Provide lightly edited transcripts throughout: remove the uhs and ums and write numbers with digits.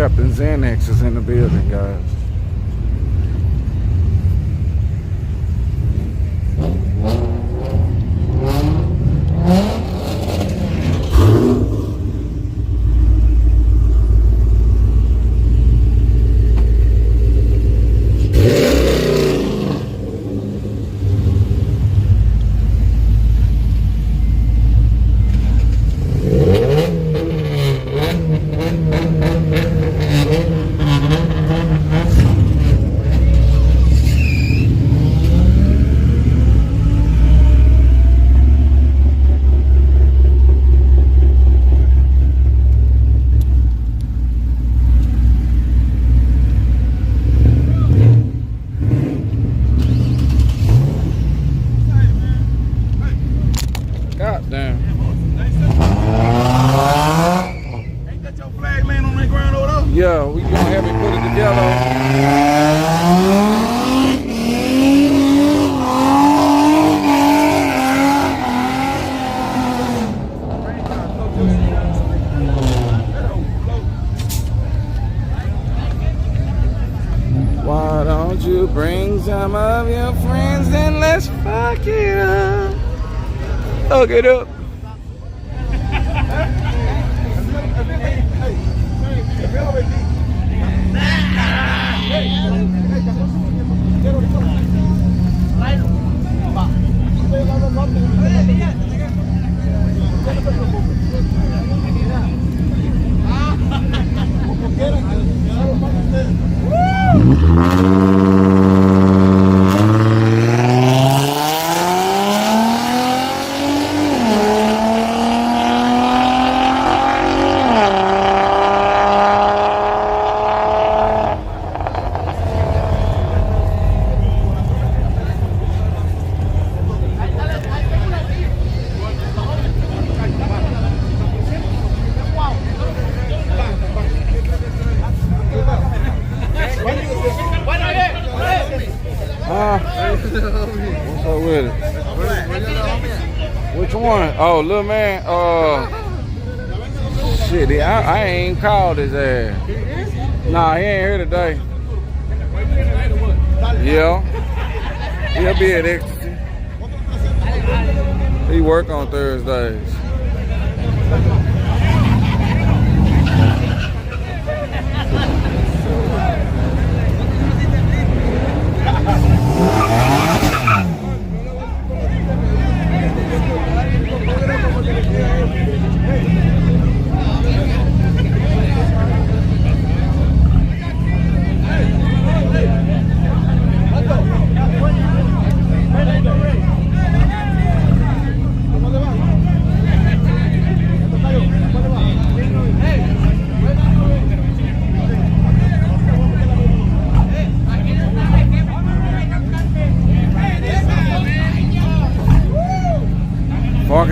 Captain Xanax is in the building, guys. Yeah, we gonna have it put it together. Why don't you bring some of your friends and let's fuck it up? Fuck it up. What's up with it? Which one? Oh, little man. Shit, I ain't called his ass. Nah, he ain't here today. Yeah. He'll be at Ecstasy. He work on Thursdays.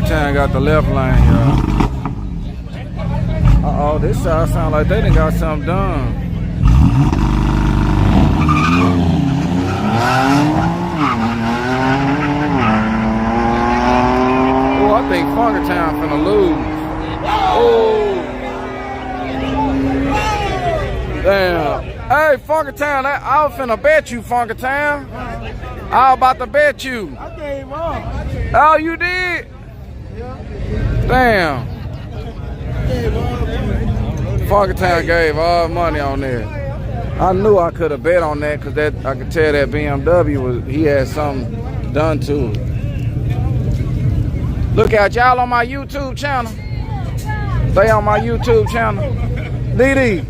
Town got the left lane, y'all. Uh-oh, this side sound like they done got something done. Oh, I think Town finna lose. Oh. Damn. Hey, Town, I was finna bet you, Town. I was about to bet you. I gave up. Oh, you did? Damn. Town gave all the money on there. I knew I could have bet on that because I could tell that BMW he had something done to it. Look out, y'all on my YouTube channel. Stay on my YouTube channel. DD,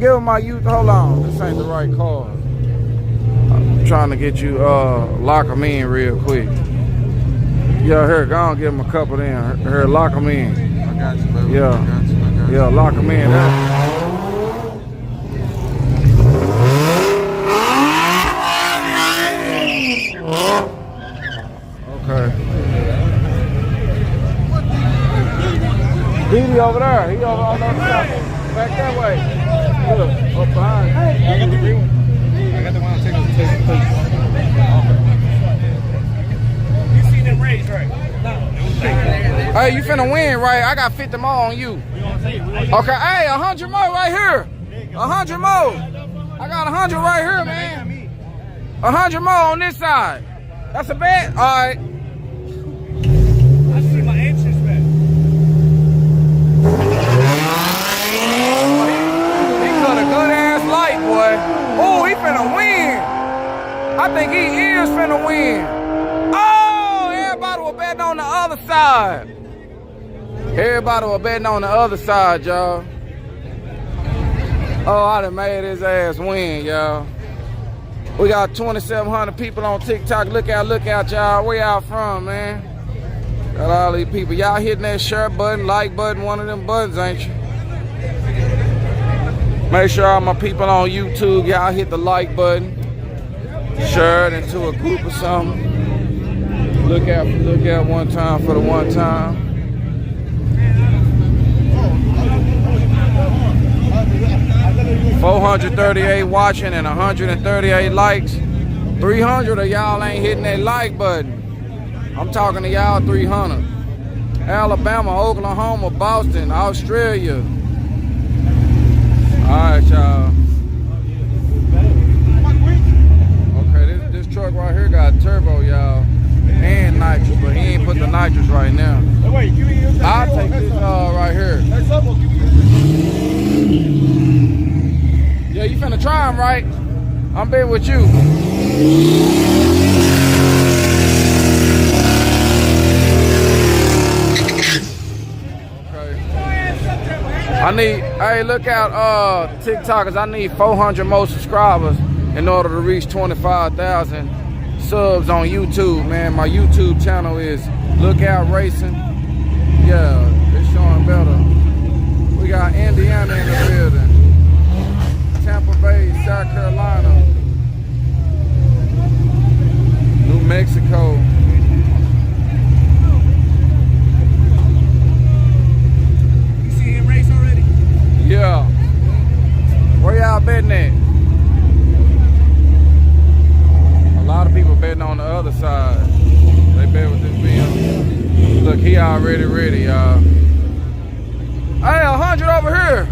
give him my YouTube. Hold on, this ain't the right car. I'm trying to get you lock them in real quick. Yeah, here, go on, give him a couple in. Here, lock them in. I got you, baby. Yeah, I got you. Yeah, lock them in. Okay. Didi over there. He over on the other side. Back that way. Look, up behind. I got the green one. I got the one I'm taking. You seen them race, right? Hey, you finna win, right? I got 50 more on you. Okay, hey, 100 more right here. 100 more. I got 100 right here, man. 100 more on this side. That's a bet? All right. I see my entrance back. He cut a good ass light, boy. Oh, he finna win. I think he is finna win. Oh, everybody was betting on the other side. Everybody was betting on the other side, y'all. Oh, I done made his ass win, y'all. We got 2,700 people on TikTok. Look out, y'all. Where y'all from, man? Got all these people. Y'all hitting that share button, like button, one of them buttons, ain't you? Make sure all my people on YouTube, y'all hit the like button. Share it into a group or something. Look out one time for the one time. $438 watching and 138 likes. 300 of y'all ain't hitting that like button. I'm talking to y'all 300. Alabama, Oklahoma, Boston, Australia. Alright, y'all. Okay, this truck right here got turbo, y'all. And nitrous, but he ain't put the nitrous right now. I'll take this right here. Yeah, you finna try him, right? I'm betting with you. Okay. Hey, look out, TikTokers, I need 400 more subscribers in order to reach 25,000 subs on YouTube, man. My YouTube channel is Lookout Racing. Yeah, it's showing better. We got Indiana in the building. Tampa Bay, South Carolina, New Mexico. You see him race already? Yeah. Where y'all betting at? A lot of people betting on the other side. They bet with this BM. Look, he already ready, y'all. Hey, 100 over here.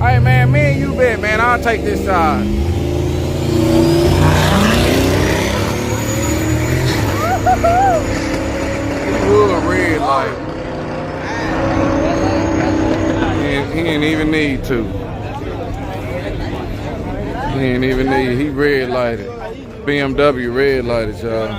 Hey man, me and you bet, man. I'll take this side. Good red light. He ain't even need to. He ain't even need. He red lighted. BMW red lighted, y'all.